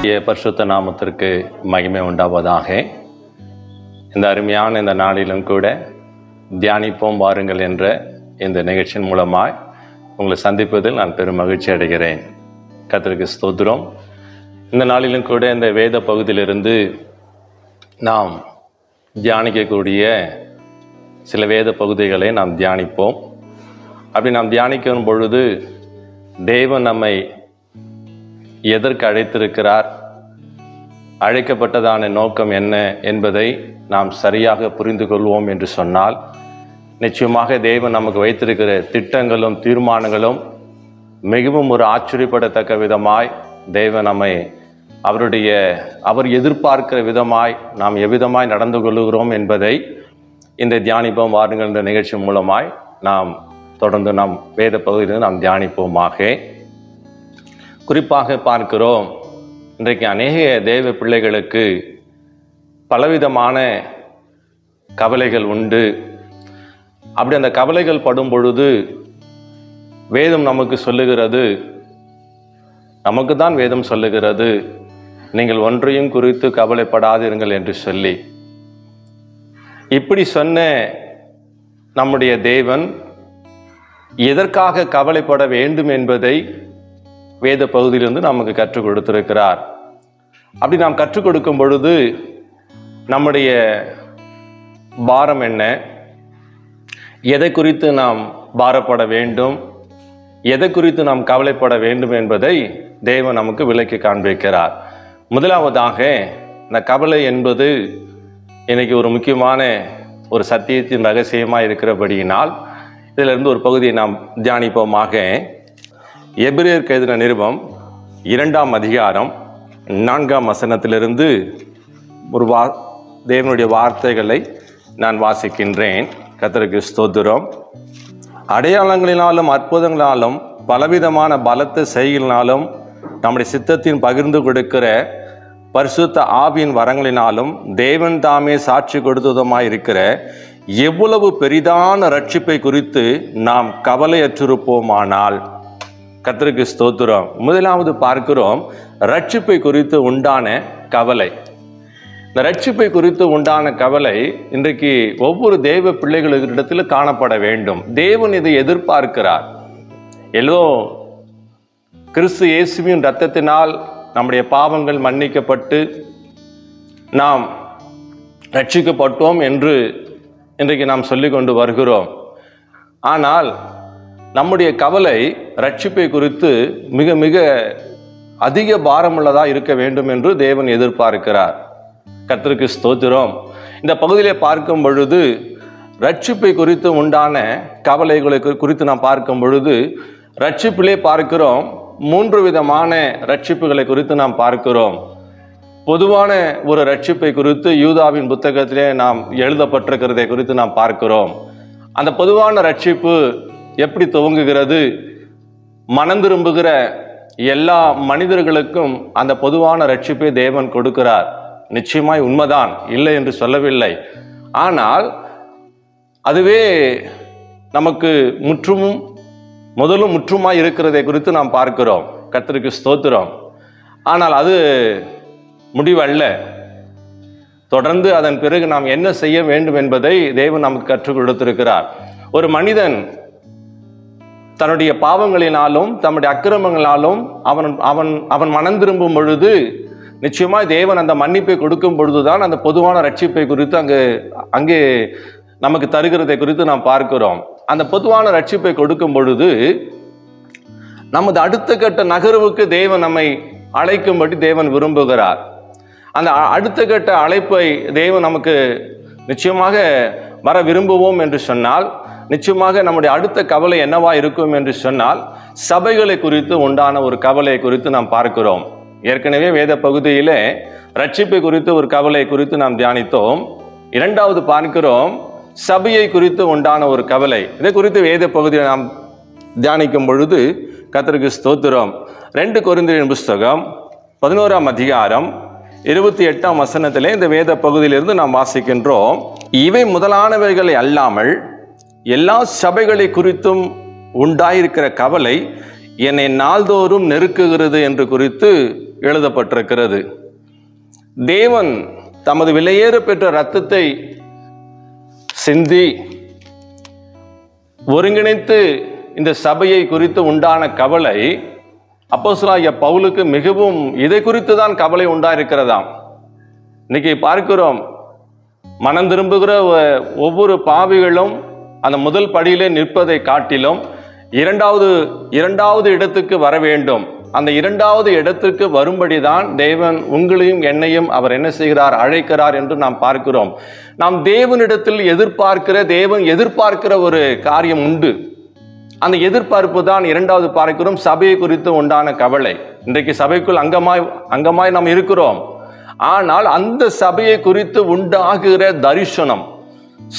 பரிசுத்த நாமத்திற்கு மகிமை உண்டாவதாக. இந்த அருமையான இந்த நாளிலும் கூட தியானிப்போம் வாருங்கள் என்ற இந்த நிகழ்ச்சியின் மூலமாய் உங்களை சந்திப்பதில் நான் பெரும் மகிழ்ச்சி அடைகிறேன். கர்த்தருக்கு ஸ்தோத்திரம். இந்த நாளிலும் கூட இந்த வேத பகுதியிலிருந்து நாம் தியானிக்கக்கூடிய சில வேத பகுதிகளை நாம் தியானிப்போம். அப்படி நாம் தியானிக்கும் பொழுது தேவன் நம்மை எதற்கு அழைத்திருக்கிறார், அழைக்கப்பட்டதான நோக்கம் என்ன என்பதை நாம் சரியாக புரிந்து கொள்வோம் என்று சொன்னால், நிச்சயமாக தேவன் நமக்கு வைத்திருக்கிற திட்டங்களும் தீர்மானங்களும் மிகவும் ஒரு ஆச்சரியப்படத்தக்க விதமாய் தேவன் நம்மை அவர் எதிர்பார்க்கிற விதமாய் நாம் எவ்விதமாய் நடந்து கொள்கிறோம் என்பதை இந்த தியானிப்போம் வாருங்கள் என்ற நிகழ்ச்சி மூலமாய் நாம் தொடர்ந்து நாம் வேத பகுதியில் நாம் தியானிப்போமாக. குறிப்பாக பார்க்கிறோம், இன்றைக்கு அநேக தேவ பிள்ளைகளுக்கு பலவிதமான கவலைகள் உண்டு. அப்படி அந்த கவலைகள் படும் பொழுது வேதம் நமக்கு சொல்லுகிறது, நமக்கு தான் வேதம் சொல்லுகிறது, நீங்கள் ஒன்றையும் குறித்து கவலைப்படாதீர்கள் என்று சொல்லி. இப்படி சொன்ன நம்முடைய தேவன் எதற்காக கவலைப்பட வேண்டும் என்பதை வேத பகுதியிலிருந்து நமக்கு கற்றுக் கொடுத்திருக்கிறார். அப்படி நாம் கற்றுக் கொடுக்கும் பொழுது நம்முடைய பாரம் என்ன, எதை குறித்து நாம் பாரப்பட வேண்டும், எதை குறித்து நாம் கவலைப்பட வேண்டும் என்பதை தேவன் நமக்கு விளக்கி காண்பிக்கிறார். முதலாவதாக, இந்த கவலை என்பது இன்னைக்கு ஒரு முக்கியமான ஒரு சத்தியத்தின் ரகசியமாக இருக்கிறபடியினால் இதிலிருந்து ஒரு பகுதியை நாம் தியானிப்போமாக. எபிரேயருக்கு எழுதின நிருபம் 2ஆம் அதிகாரம் 4ஆம் வசனத்திலிருந்து ஒரு தேவனுடைய வார்த்தைகளை நான் வாசிக்கின்றேன். கர்த்தருக்கு ஸ்தோத்திரம். அடையாளங்களினாலும் அற்புதங்களாலும் பலவிதமான பலத்த செய்களினாலும் நம்முடைய சித்தத்தின் பகிர்ந்து கொடுக்கிற பரிசுத்த ஆவியின் வரங்களினாலும் தேவன் தாமே சாட்சி கொடுத்ததுமாய் இருக்கிற எவ்வளவு பெரிதான ரட்சிப்பை குறித்து நாம் கவலையற்றிருப்போமானால். கர்த்தருக்கு ஸ்தோத்திரம். முதலாவது பார்க்கிறோம், ரட்சிப்பை குறித்து உண்டான கவலை. இந்த ரட்சிப்பை குறித்து உண்டான கவலை இன்றைக்கு ஒவ்வொரு தேவ பிள்ளைகளிடத்தில் காணப்பட வேண்டும். தேவன் இதை எதிர்பார்க்கிறார். ஏதோ கிறிஸ்து இயேசுவின் இரத்தத்தினால் நம்முடைய பாவங்கள் மன்னிக்கப்பட்டு நாம் ரட்சிக்கப்பட்டோம் என்று இன்றைக்கு நாம் சொல்லிக் கொண்டு வருகிறோம். ஆனால் நம்முடைய கவலை ரட்சிப்பை குறித்து மிக மிக அதிக பாரமுள்ளதாக இருக்க வேண்டும் என்று தேவன் எதிர்பார்க்கிறார். கர்த்தருக்கு ஸ்தோத்திரம். இந்த பகுதியிலே பார்க்கும் பொழுது ரட்சிப்பை குறித்து உண்டான கவலைகளை குறித்து நாம் பார்க்கும் பொழுது ரட்சிப்பிலே பார்க்கிறோம், 3 விதமான ரட்சிப்புகளை குறித்து நாம் பார்க்கிறோம். பொதுவான ஒரு ரட்சிப்பை குறித்து யூதாவின் புத்தகத்திலே நாம் எழுதப்பட்டிருக்கிறதை குறித்து நாம் பார்க்கிறோம். அந்த பொதுவான ரட்சிப்பு எப்படி துவங்குகிறது? மனம் திரும்புகிற எல்லா மனிதர்களுக்கும் அந்த பொதுவான ரட்சிப்பை தேவன் கொடுக்கிறார். நிச்சயமாய் உண்மைதான், இல்லை என்று சொல்லவில்லை. ஆனால் அதுவே நமக்கு முதலும் முற்றுமாய் இருக்கிறதை குறித்து நாம் பார்க்கிறோம். கர்த்தருக்கு ஸ்தோத்திரம். ஆனால் அது முடிவல்ல. தொடர்ந்து அதன் பிறகு நாம் என்ன செய்ய வேண்டும் என்பதை தேவன் நமக்கு கற்றுக் கொடுத்திருக்கிறார். ஒரு மனிதன் தன்னுடைய பாவங்களினாலும் தன்னுடைய அக்கிரமங்களாலும் அவன் மனம் திரும்பும் பொழுது நிச்சயமாய் தேவன் அந்த மன்னிப்பை கொடுக்கும் பொழுதுதான் அந்த பொதுவான ரட்சிப்பை குறித்து அங்கே நமக்கு தருகிறதை குறித்து நாம் பார்க்கிறோம். அந்த பொதுவான ரட்சிப்பை கொடுக்கும் பொழுது நமது அடுத்த கட்ட நகர்வுக்கு தேவன் நம்மை அழைக்கும்படி தேவன் விரும்புகிறார். அந்த அடுத்த கட்ட அழைப்பை தேவன் நமக்கு நிச்சயமாக வர விரும்புவோம் என்று சொன்னால், நிச்சயமாக நம்முடைய அடுத்த கவலை என்னவா இருக்கும் என்று சொன்னால், சபைகளை குறித்து உண்டான ஒரு கவலை குறித்து நாம் பார்க்கிறோம். ஏற்கனவே வேத பகுதியிலே ரட்சிப்பை குறித்து ஒரு கவலை குறித்து நாம் தியானித்தோம். 2வது பார்க்கிறோம், சபையை குறித்து உண்டான ஒரு கவலை. இதை குறித்து வேத பகுதியை நாம் தியானிக்கும் பொழுது கர்த்தருக்கு ஸ்தோத்திரம். 2 கொரிந்தியர் புத்தகம் 11ஆம் அதிகாரம் 28ஆம் வசனத்திலே இந்த வேத பகுதியிலிருந்து நாம் வாசிக்கின்றோம். இவை முதலானவைகளை அல்லாமல் எல்லா சபைகளை குறித்தும் உண்டாயிருக்கிற கவலை என்னை நாள்தோறும் நெருக்குகிறது என்று குறித்து எழுதப்பட்டிருக்கிறது. தேவன் தமது விலையேற பெற்ற இரத்தத்தை சிந்தி ஒருங்கிணைத்து இந்த சபையை குறித்து உண்டான கவலை அப்போஸ்தலனாகிய பவுலுக்கு மிகவும் இதை குறித்து தான் கவலை உண்டாயிருக்கிறதாம். இன்னைக்கு பார்க்கிறோம், மனம் திரும்புகிற ஒவ்வொரு பாவிகளும் அந்த முதல் படியிலே நிற்பதை காட்டிலும் இரண்டாவது இடத்துக்கு வர வேண்டும். அந்த இரண்டாவது இடத்துக்கு வரும்படிதான் தேவன் உங்களையும் என்னையும் அவர் என்ன செய்கிறார், அழைக்கிறார் என்று நாம் பார்க்கிறோம். நாம் தேவனிடத்தில் தேவன் எதிர்பார்க்கிற ஒரு காரியம் உண்டு. அந்த எதிர்பார்ப்பு தான் இரண்டாவது பார்க்கிறோம், சபையை குறித்து உண்டான கவலை. இன்றைக்கு சபைக்குள் அங்கமாய் நாம் இருக்கிறோம். ஆனால் அந்த சபையை குறித்து உண்டாகுகிற தரிசனம்,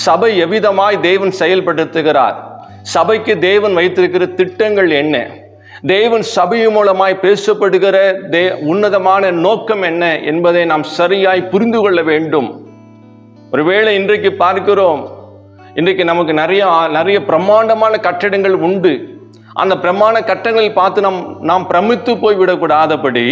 சபை எவ்விதமாய் தேவன் செயல்படுத்துகிறார், சபைக்கு தேவன் வைத்திருக்கிற திட்டங்கள் என்ன, தேவன் சபை மூலமாய் பேசப்படுகிற உன்னதமான நோக்கம் என்ன என்பதை நாம் சரியாய் புரிந்து கொள்ள வேண்டும். ஒருவேளை இன்றைக்கு பார்க்கிறோம், இன்றைக்கு நமக்கு நிறைய பிரம்மாண்டமான கட்டடங்கள் உண்டு. அந்த பிரமாண கட்டடங்களில் பார்த்து நாம் பிரமித்து போய்விடக்கூடாதபடி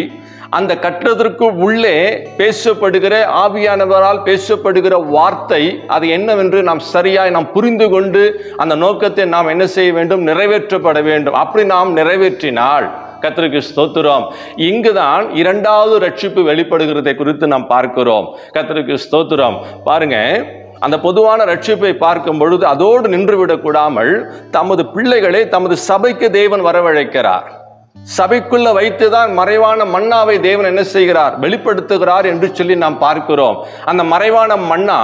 அந்த கட்டடத்திற்கு உள்ளே பேசப்படுகிற ஆவியானவரால் பேசப்படுகிற வார்த்தை அது என்னவென்று நாம் சரியாய் புரிந்து கொண்டு அந்த நோக்கத்தை நாம் என்ன செய்ய வேண்டும், நிறைவேற்றப்பட வேண்டும். அப்படி நாம் நிறைவேற்றினால் கர்த்தருக்கு ஸ்தோத்திரம். இங்குதான் இரண்டாவது ரட்சிப்பு வெளிப்படுகிறதை குறித்து நாம் பார்க்கிறோம். கர்த்தருக்கு ஸ்தோத்திரம். பாருங்க, அந்த பொதுவான ரட்சிப்பை பார்க்கும் பொழுது அதோடு நின்று விடக்கூடாமல் தமது பிள்ளைகளை தமது சபைக்கு தேவன் வரவழைக்கிறார். சபைக்குள்ள வைத்துதான் மறைவான மன்னாவை தேவன் என்ன செய்கிறார், வெளிப்படுத்துகிறார் என்று சொல்லி நாம் பார்க்கிறோம். அந்த மறைவான மன்னா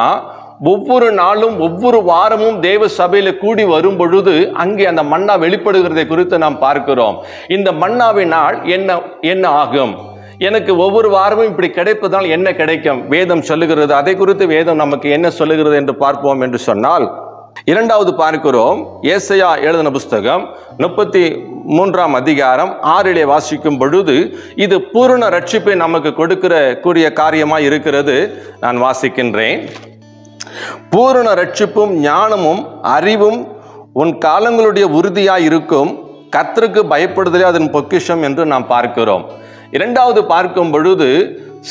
ஒவ்வொரு நாளும் ஒவ்வொரு வாரமும் தேவ சபையில கூடி வரும் பொழுது அங்கே அந்த மன்னா வெளிப்படுகிறதை குறித்து நாம் பார்க்கிறோம். இந்த மன்னாவினால் என்ன ஆகும், எனக்கு ஒவ்வொரு வாரமும் இப்படி கிடைப்பதால் என்ன கிடைக்கும், வேதம் சொல்லுகிறது. அதை குறித்து வேதம் நமக்கு என்ன சொல்லுகிறது என்று பார்ப்போம். என்று சொன்னால் இரண்டாவது பார்க்கிறோம், ஏசாயா எழுதின புஸ்தகம் 33ஆம் அதிகாரம் 6 வாசிக்கும் பொழுது இது பூரண ரட்சிப்பை நமக்கு கூடிய காரியமாய் இருக்கிறது. நான் வாசிக்கின்றேன். பூரண ரட்சிப்பும் ஞானமும் அறிவும் உன் காலங்களுடைய உறுதியாய் இருக்கும், கர்த்தருக்கு பயப்படுதலே அதன் பொக்கிஷம் என்று நாம் பார்க்கிறோம். இரண்டாவது பார்க்கும் பொழுது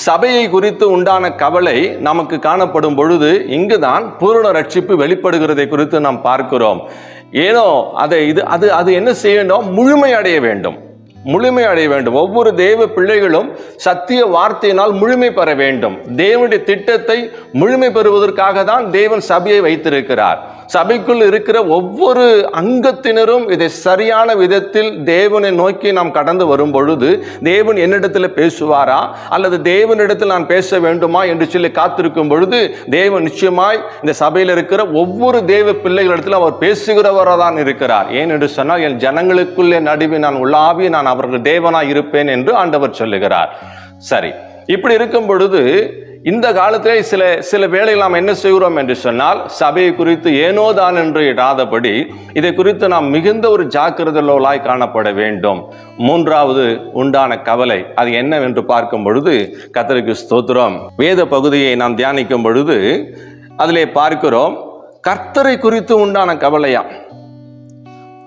சபையை குறித்து உண்டான கவலை நமக்கு காணப்படும் பொழுது இங்குதான் பூரண ரட்சிப்பு வெளிப்படுகிறதை குறித்து நாம் பார்க்கிறோம். ஏனோ அது என்ன செய்யணும், முழுமை அடைய வேண்டும். ஒவ்வொரு தேவ பிள்ளைகளும் சத்திய வார்த்தையினால் முழுமை பெற வேண்டும். தேவனுடைய திட்டத்தை முழுமை பெறுவதற்காக தான் தேவன் சபையை வைத்திருக்கிறார். சபைக்குள் இருக்கிற ஒவ்வொரு அங்கத்தினரும் இதை சரியான விதத்தில் தேவனை நோக்கி நாம் கடந்து வரும் பொழுது தேவன் என்னிடத்தில் பேசுவாரா அல்லது தேவனிடத்தில் நான் பேச வேண்டுமா என்று சொல்லி காத்திருக்கும் பொழுது தேவன் நிச்சயமாய் இந்த சபையில் இருக்கிற ஒவ்வொரு தேவ பிள்ளைகளிடத்தில் அவர் பேசுகிறவராக தான் இருக்கிறார். ஏன் என்று சொன்னால், என் ஜனங்களுக்குள்ளே நடுவே நான் உள்ளாவி நான் அவர்கள் தேவனாய் இருப்பேன் என்று ஆண்டவர் சொல்லுகிறார். சரி, இப்படி இருக்கும் பொழுது இந்த காலத்திலே சில வேளைகள் நாம் என்ன செய்கிறோம் என்று சொன்னால், சபையை குறித்து ஏனோதான் என்று இடாதபடி இதை குறித்து நாம் மிகுந்த ஒரு ஜாக்கிரதையுள்ளவர்களாய் காணப்பட வேண்டும். மூன்றாவது உண்டான கவலை அது என்னவென்று பார்க்கும் பொழுது கர்த்தருக்கு ஸ்தோத்திரம், வேத பகுதியை நாம் தியானிக்கும் பொழுது அதிலே பார்க்கிறோம், கர்த்தரை குறித்து உண்டான கவலையா.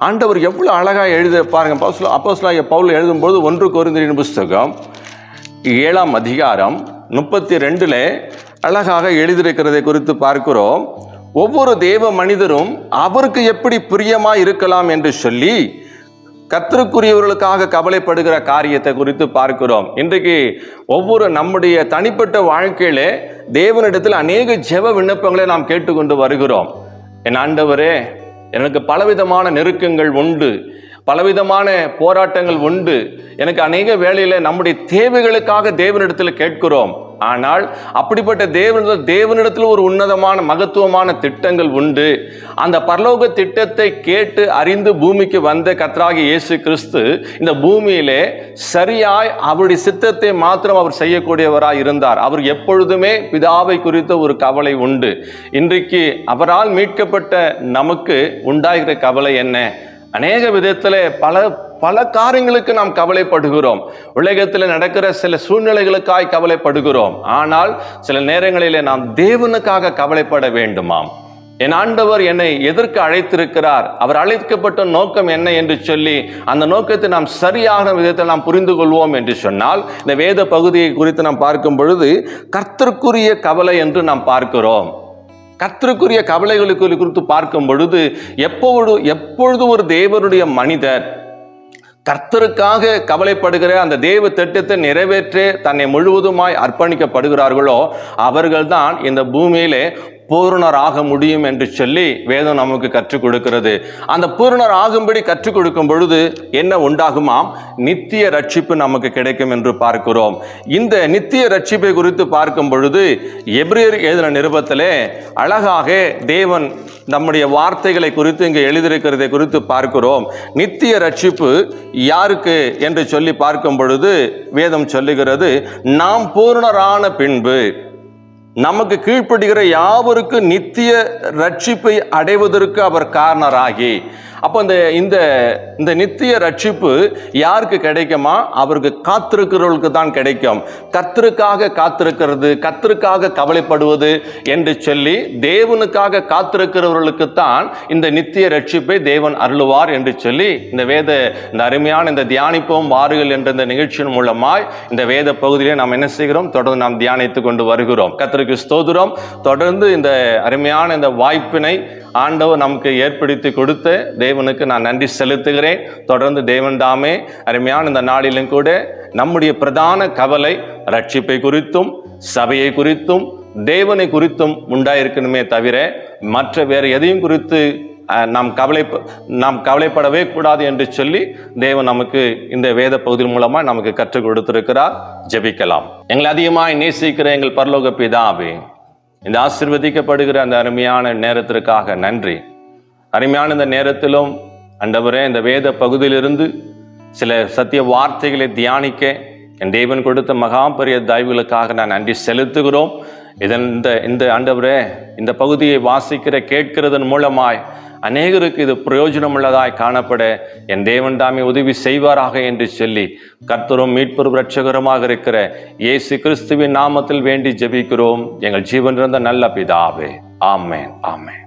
ஆண்டவர் எவ்வளவு அழகா எழுத பாருங்க. அப்போஸ்தலனாகிய பவுல் எழுதும்போது 1 கொரிந்தியரின் புஸ்தகம் 7ஆம் அதிகாரம் 32 அழகாக எழுதியிருக்கிறதை குறித்து பார்க்கிறோம். ஒவ்வொரு தேவ மனிதரும் அவருக்கு எப்படி பிரியமாய் இருக்கலாம் என்று சொல்லி கர்த்தருக்குரியவர்களுக்காக கவலைப்படுகிற காரியத்தை குறித்து பார்க்கிறோம். இன்றைக்கு ஒவ்வொரு நம்முடைய தனிப்பட்ட வாழ்க்கையிலே தேவனிடத்தில் அநேக ஜெப விண்ணப்பங்களை நாம் கேட்டுக்கொண்டு வருகிறோம். என் ஆண்டவரே, எனக்கு பலவிதமான நெருக்கங்கள் உண்டு, பலவிதமான போராட்டங்கள் உண்டு, எனக்கு அநேக வேளையில நம்முடைய தேவைகளுக்காக தேவனிடத்தில் கேட்கிறோம். ஆனால் அப்படிப்பட்ட தேவனிடத்தில் ஒரு உன்னதமான மகத்துவமான திட்டங்கள் உண்டு. அந்த பரலோக திட்டத்தை கேட்டு அறிந்து பூமிக்கு வந்த கர்த்தராகிய இயேசு கிறிஸ்து இந்த பூமியிலே சரியாய் அவருடைய சித்தத்தை மாத்திரம் அவர் செய்யக்கூடியவராய் இருந்தார். அவர் எப்பொழுதுமே பிதாவை குறித்த ஒரு கவலை உண்டு. இன்றைக்கு அவரால் மீட்கப்பட்ட நமக்கு உண்டாகிற கவலை என்ன? அநேக விதத்தில் பல காரியங்களுக்கு நாம் கவலைப்படுகிறோம். உலகத்தில் நடக்கிற சில சூழ்நிலைகளுக்காய் கவலைப்படுகிறோம். ஆனால் சில நேரங்களிலே நாம் தேவனுக்காக கவலைப்பட வேண்டுமாம். என் ஆண்டவர் என்னை எதற்கு அழைத்திருக்கிறார், அவர் அழைக்கப்பட்ட நோக்கம் என்ன என்று சொல்லி அந்த நோக்கத்தை நாம் சரியான விதத்தில் நாம் புரிந்து கொள்வோம் என்று சொன்னால், இந்த வேத பகுதியை குறித்து நாம் பார்க்கும் பொழுது கர்த்தருக்குரிய கவலை என்று நாம் பார்க்கிறோம். கர்த்தருக்குரிய கவலைகளுக்கு குறித்து பார்க்கும் பொழுது எப்பொழுது ஒரு தேவனுடைய மனிதர் கர்த்தருக்காக கவலைப்படுகிற அந்த தேவ திட்டத்தை நிறைவேற்ற தன்னை முழுவதுமாய் அர்ப்பணிக்கப்படுகிறார்களோ அவர்கள்தான் இந்த பூமியிலே பூரணராக முடியும் என்று சொல்லி வேதம் நமக்கு கற்றுக் கொடுக்கிறது. அந்த பூரணர் ஆகும்படி கற்றுக் கொடுக்கும் பொழுது என்ன உண்டாகுமாம்? நித்திய ரட்சிப்பு நமக்கு கிடைக்கும் என்று பார்க்கிறோம். இந்த நித்திய ரட்சிப்பை குறித்து பார்க்கும் பொழுது எபிரேயர் எழுதின நிருபத்திலே அழகாக தேவன் நம்முடைய வார்த்தைகளை குறித்து இங்கு எழுதியிருக்கிறதை குறித்து பார்க்கிறோம். நித்திய ரட்சிப்பு யாருக்கு என்று சொல்லி பார்க்கும் பொழுது வேதம் சொல்லுகிறது, நாம் பூரணரான பின்பு நமக்கு கீழ்ப்படுகிற யாவருக்கு நித்திய ரட்சிப்பை அடைவதற்கு அவர் காரணராகி. அப்போ இந்த நித்திய ரட்சிப்பு யாருக்கு கிடைக்குமா? அவருக்கு காத்திருக்கிறவர்களுக்கு தான் கிடைக்கும். கர்த்தருக்காக காத்திருக்கிறது, கர்த்தருக்காக கவலைப்படுவது என்று சொல்லி தேவனுக்காக காத்திருக்கிறவர்களுக்கு தான் இந்த நித்திய ரட்சிப்பை தேவன் அருளுவார் என்று சொல்லி இந்த அருமையான இந்த தியானிப்போம் வாருங்கள் என்ற இந்த நிகழ்ச்சியின் மூலமாய் இந்த வேத பகுதியிலே நாம் என்ன செய்கிறோம்? தொடர்ந்து நாம் தியானித்து கொண்டு வருகிறோம். கர்த்தருக்கு ஸ்தோத்திரம். தொடர்ந்து இந்த அருமையான இந்த வாய்ப்பினை ஆண்டவர் நமக்கு ஏற்படுத்தி கொடுத்த தேவனுக்கு நான் நன்றி செலுத்துகிறேன். தொடர்ந்து தேவன் தாமே அருமையான இந்த நாளிலும் கூட நம்முடைய பிரதான கவலை ரட்சிப்பை குறித்தும் சபையை குறித்தும் தேவனை குறித்தும் உண்டாயிருக்கணுமே தவிர மற்ற வேறு எதையும் குறித்து நாம் கவலைப்படவே கூடாது என்று சொல்லி தேவன் நமக்கு இந்த வேத பகுதியின் மூலமா நமக்கு கற்றுக் கொடுத்திருக்கிறார். ஜெபிக்கலாம். எங்களை அதிகமாய் நேசிக்கிற எங்கள் பரலோக பிதாவே, இந்த ஆசீர்வதிக்கப்படுகிற அந்த அருமையான நேரத்திற்காக நன்றி. அருமையான இந்த நேரத்திலும் ஆண்டவரே, இந்த வேத பகுதியிலிருந்து சில சத்திய வார்த்தைகளை தியானிக்க என் தேவன் கொடுத்த மகா பெரிய தயவுகளுக்காக நான் நன்றி செலுத்துகிறோம். இந்த ஆண்டவரே, இந்த பகுதியை வாசிக்கிற கேட்கிறதன் மூலமாய் அநேகருக்கு இது பிரயோஜனமுள்ளதாய் காணப்பட என் தேவன் தாமே உதவி செய்வாராக என்று சொல்லி கர்த்தரும் மீட்பரும் இரட்சகருமாக இருக்கிற இயேசு கிறிஸ்துவின் நாமத்தில் வேண்டி ஜெபிக்கிறோம் எங்கள் ஜீவன் இருந்த நல்ல பிதாவே. ஆமென், ஆமென்.